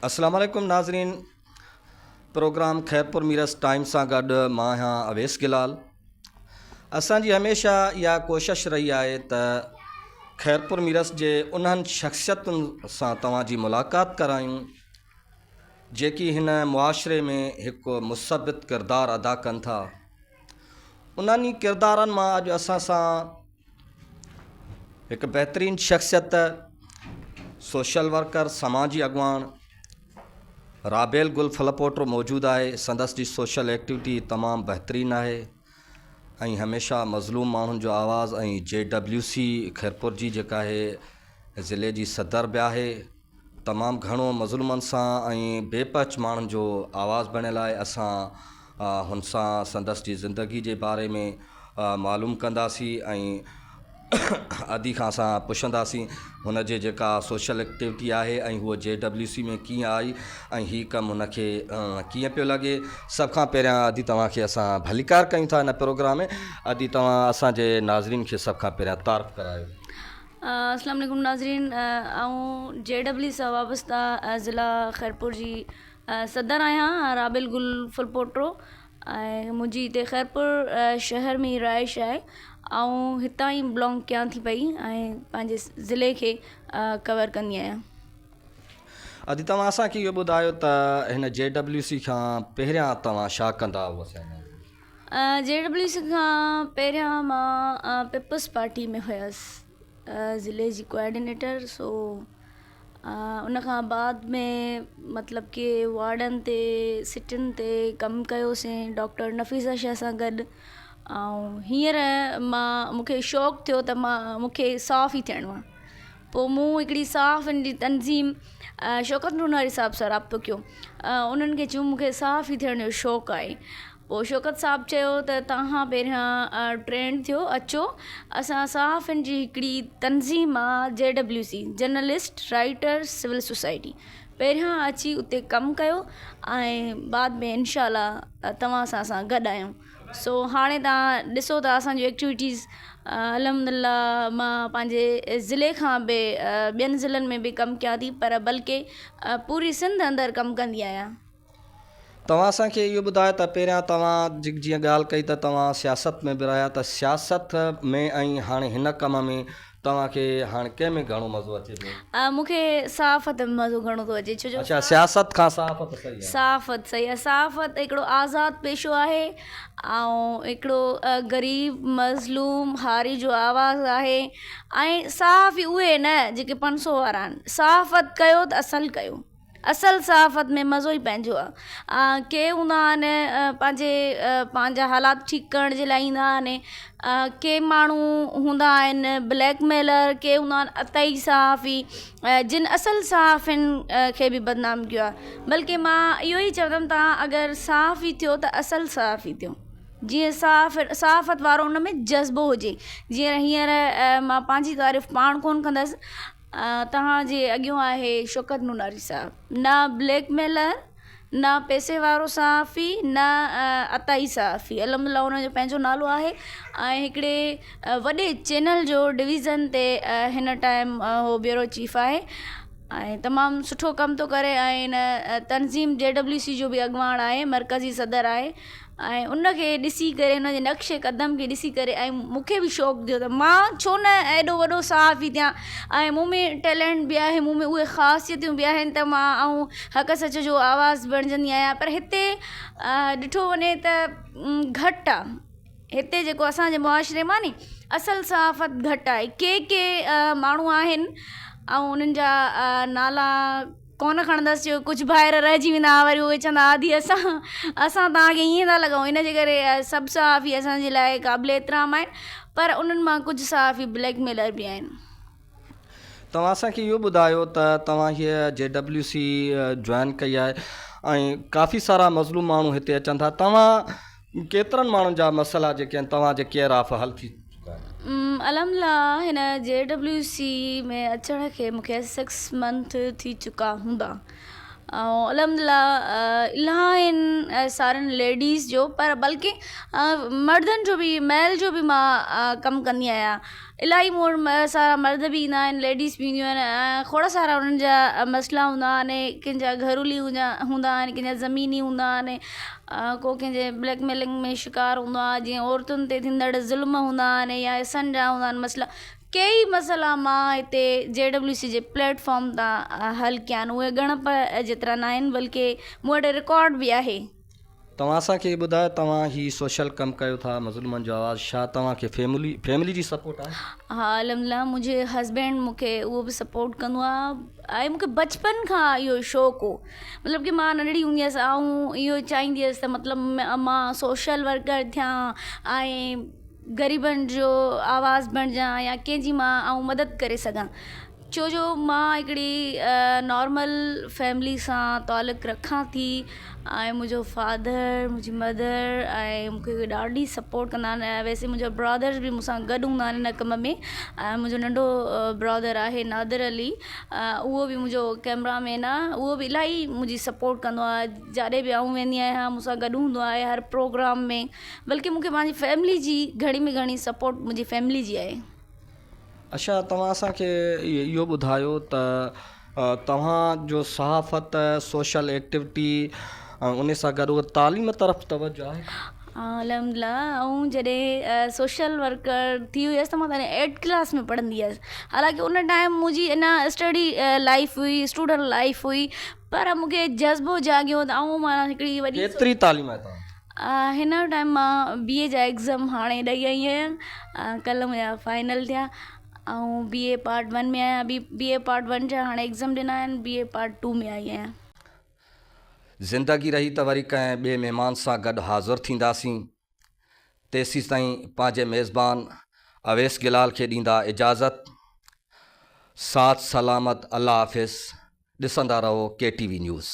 अस्सलाम वालेकुम नाज़रीन, प्रोग्राम खैरपुर मीरस टाइम सां गॾु मां आहियां अवेस गिलाल। असांजी हमेशह इहा कोशिशि रही आहे त खैरपुर मीरस जे उन्हनि शख़्सियतुनि सां तव्हांजी मुलाक़ात करायूं जेकी हिन मुआशिरे में हिकु मुसबित किरदारु अदा कनि था। उन्हनि किरदारनि मां अॼु असां सां हिकु बहितरीनु शख़्सियत, सोशल वर्कर, समाजी अॻुवाण राबेल गुल फलपोटो मौजूदु आहे। संदसि जी सोशल एक्टिविटी तमामु बहितरीनु आहे ऐं हमेशह मज़लूम माण्हुनि जो आवाज़ु ऐं JWC खैरपुर जी जेका आहे ज़िले जी सदर बि आहे, तमामु घणो मज़लूमनि सां ऐं बेपच माण्हुनि जो आवाज़ु बणियलु आहे। असां हुन सां संदसि जी ज़िंदगी जे बारे में मालूम कंदासीं ऐं अदी खां असां पुछंदासीं हुन जे जेका सोशल एक्टिविटी आहे ऐं हूअ JWC में कीअं आई ऐं हीउ कमु हुनखे कीअं पियो लॻे। सभ खां पहिरियां अदी तव्हांखे असां भलीकार कयूं था हिन प्रोग्राम में। अदी तव्हां असांजे नाज़रीन खे सभ खां पहिरियां तारीफ़ करायो। अस्सलाम वालेकुम नाज़रीन, ऐं JWC सां वाबस्ता ज़िला खैरपुर जी सदर आहियां, राबेल गुल फलपोटो, ऐं मुंहिंजी हिते खैरपुर शहर में रहाइश आहे ऐं हितां ई बिलोंग कयां थी पई ऐं पंहिंजे ज़िले खे कवर कंदी आहियां। अदी तव्हां असांखे इहो ॿुधायो त हिन JWC खां पहिरियां तव्हां छा कंदा हुआ? JWC खां पहिरियां मां पीपल्स पार्टी में हुयसि, ज़िले जी कोऑर्डिनेटर। सो उन खां बाद में मतिलब कि वार्डनि ते सिटियुनि ते कमु कयोसीं डॉक्टर नफ़ीसा शाह सां गॾु। ऐं हींअर मूंखे शौक़ु थियो त मूंखे साफ़ ई थियणो आहे। पोइ मूं हिकिड़ी साफ़ जी तनज़ीम शौकत नूनारी साहब सां राब्तो कयो। उन्हनि खे चयूं मूंखे साफ़ ई थियण जो शौक़ु आहे। पोइ शौकत साहब चयो त तव्हां पहिरियां ट्रेंड थियो, अचो असां साफ़नि जी हिकिड़ी तनज़ीम आहे JWC, journalist writer civil society, पहिरियां अची उते कमु कयो ऐं बाद में इंशाअल्लाह तव्हां सां असां गॾु आहियूं। सो हाणे तव्हां ॾिसो था असांजूं एक्टिविटीज़ अल्हम्दुलिल्लाह मां पंहिंजे ज़िले खां बि ॿियनि ज़िलनि में बि कमु कयां थी, पर बल्कि पूरी सिंध अंदरि कमु कंदी आहियां। तव्हां असांखे इहो ॿुधायो त पहिरियां तव्हां जीअं ॻाल्हि कई त तव्हां सियासत में बि रहिया, त सियासत में ऐं हाणे हिन कम में तव्हांखे हाणे कंहिं में घणो मज़ो अचे पियो? मूंखे साफ़त में मज़ो घणो थो अचे। छो जो अच्छा, सियासत खां साफ़त सही आहे? साफ़त सही आहे। साफ़त हिकिड़ो आज़ादु पेशो आहे ऐं हिकिड़ो ग़रीब मज़लूम हारी जो आवाज़ु आहे ऐं साफ़ ई उहे न जेके 500 वारा आहिनि। साफ़त कयो त असल कयो, असल साफ़त में मज़ो ई पंहिंजो आहे। के हूंदा आहिनि पंहिंजा हालात ठीकु करण जे लाइ ईंदा आहिनि, के माण्हू हूंदा आहिनि ब्लैकमेलर, के हूंदा आहिनि अतई साफ़ी जिन असल साफ़िन खे बि बदनाम कयो आहे। बल्कि मां इहो ई चवंदमि तव्हां अगरि साफ़ ई थियो त असल साफ़ ई थियो, जीअं साफ़त वारो उन में जज़्बो हुजे। जीअं हींअर मां पंहिंजी तारीफ़ पाण कोन कंदसि, तव्हांजे अॻियां आहे शौकत नूनारी साहब, न ब्लैकमेलर, न पैसे वारो साफ़ी, न अताई साफ़ी। अल्हम्दुलिल्लाह उनजो पंहिंजो नालो आहे ऐं हिकिड़े वॾे चैनल जो डिवीज़न ते हिन टाइम हो ब्यूरो चीफ आहे ऐं तमामु सुठो कमु थो करे ऐं हिन तनज़ीम JWC जो बि अॻुवाण आहे, मरकज़ी सदर आहे। ऐं उनखे ॾिसी करे उनजे नक्शे क़दम खे ॾिसी करे ऐं मूंखे बि शौक़ु थियो त मां छो न एॾो वॾो साफ़ ई थियां ऐं मूं में टैलेंट बि आहे, मूं में उहे ख़ासियतूं बि आहिनि त मां हक़ सच जो आवाज़ु बणिजंदी आहियां। पर हिते ॾिठो वञे त घटि आहे, हिते जेको असांजे मुआशिरे मां नी असल साफ़त घटि आहे। के माण्हू आहिनि ऐं उन्हनि जा नाला कोन खणंदसि, जो कुझु ॿाहिरि रहिजी वेंदा, वरी उहे चवंदा आदि असां तव्हांखे ईअं था लॻूं। इन जे करे सभु साफ़ी असांजे लाइ क़ाबिल एतिराम आहिनि, पर उन्हनि मां कुझु साफ़ी ब्लैकमेलर बि आहिनि। तव्हां असांखे इहो ॿुधायो त तव्हां हीअ JWC जॉइन कई आहे ऐं काफ़ी सारा मज़लूम माण्हू हिते अचनि था। तव्हां केतिरनि माण्हुनि जा मसइला जेके आहिनि तव्हांजे केयर ऑफ हल थी? अल्हम्दुलिल्लाह हिन JWC में अचण खे मूंखे 6 मंथ थी चुका हूंदा। ऐं अलहमदिल्ला इलाही आहिनि सारनि लेडीज़ जो, पर बल्कि मर्दनि जो बि मेल जो बि मां कमु कंदी आहियां। इलाही मूं सारा मर्द बि ईंदा आहिनि, लेडीज़ बि ईंदियूं आहिनि। खोड़ सारा उन्हनि जा मसइला हूंदा आहिनि, कंहिंजा घरूली हूंदा आहिनि, कंहिंजा ज़मीनी हूंदा आहिनि, को कंहिंजे ब्लैकमेलिंग में शिकार हूंदो आहे, जीअं औरतुनि ते थींदड़ ज़ुल्म हूंदा आहिनि या हिसनि जा हूंदा आहिनि मसइला। कई मसइला मां हिते JWC जे प्लेटफॉर्म तां हल कया आहिनि। उहे ॻणप जेतिरा न आहिनि, बल्कि मूं वटि रिकॉर्ड बि आहे। तव्हां असांखे ॿुधायो, तव्हां ही सोशल कमु कयो था, मज़लूमनि जो आवाज़ु, छा तव्हांखे फैमिली जी सपोर्ट आहे? हा अलहमदिल्ला, मुंहिंजे हस्बैंड मूंखे उहो बि सपोर्ट कंदो आहे। ऐं मूंखे बचपन खां इहो शौक़ु हो, मतिलबु कि मां नंढड़ी हूंदी हुअसि ऐं इहो चाहींदी हुअसि त मतिलबु मां सोशल वर्कर थियां ऐं ग़रीबनि जो आवाज़ बणिजां या कंहिंजी मां मदद करे सघां। छो जो मां हिकिड़ी नॉर्मल फैमिली सां तालुक़ु रखां थी, ऐं मुंहिंजो फादर, मुंहिंजी मदर ऐं मूंखे ॾाढी सपोर्ट कंदा आहिनि। वैसे मुंहिंजा ब्रदर्स बि मूंसां गॾु हूंदा आहिनि हिन कम में। मुंहिंजो नंढो ब्रदर आहे नादिर अली, उहो बि मुंहिंजो कैमरामैन आहे। उहो बि इलाही मुंहिंजी सपोर्ट कंदो आहे, जाॾे बि आऊं वेंदी आहियां मूंसां गॾु हूंदो आहे हर प्रोग्राम में। बल्कि मूंखे पंहिंजी फैमिली जी घणी में घणी सपोर्ट मुंहिंजी फैमिली जी आहे। अच्छा, तव्हां असांखे इहो ॿुधायो त तव्हांजो सहाफ़त, सोशल एक्टिविटी, उन सां गॾु तालीम तरफ़ तवजो आहे? अलहमदिल्ला, ऐं जॾहिं सोशल वर्कर थी हुयसि त मां तॾहिं 8th क्लास में पढ़ंदी हुअसि। हालांकि उन टाइम मुंहिंजी अञा स्टडी लाइफ हुई, स्टूडेंट लाइफ हुई, पर मूंखे जज़्बो जाॻियो त मां हिकिड़ी वॾी केतिरी तालीम आहे तव्हां? हिन टाइम मां BA जा एग्ज़ाम हाणे ॾेई आई आहियां। कल्ह मुंहिंजा फाइनल थिया ऐं BA पार्ट 1 में आहियां। BA पार्ट 1 जा हाणे एग्ज़ाम ॾिना आहिनि, BA पार्ट 2 में आई आहियां। ज़िंदगी रही त वरी कंहिं ॿिए महिमान सां गॾु हाज़िर थींदासीं। तेसीं ताईं पंहिंजे मेज़बान अवेस गिलाल खे ॾींदा इजाज़त। साथ सलामत, अल्लाह हाफ़िज़। ॾिसंदा रहो KTV न्यूज़।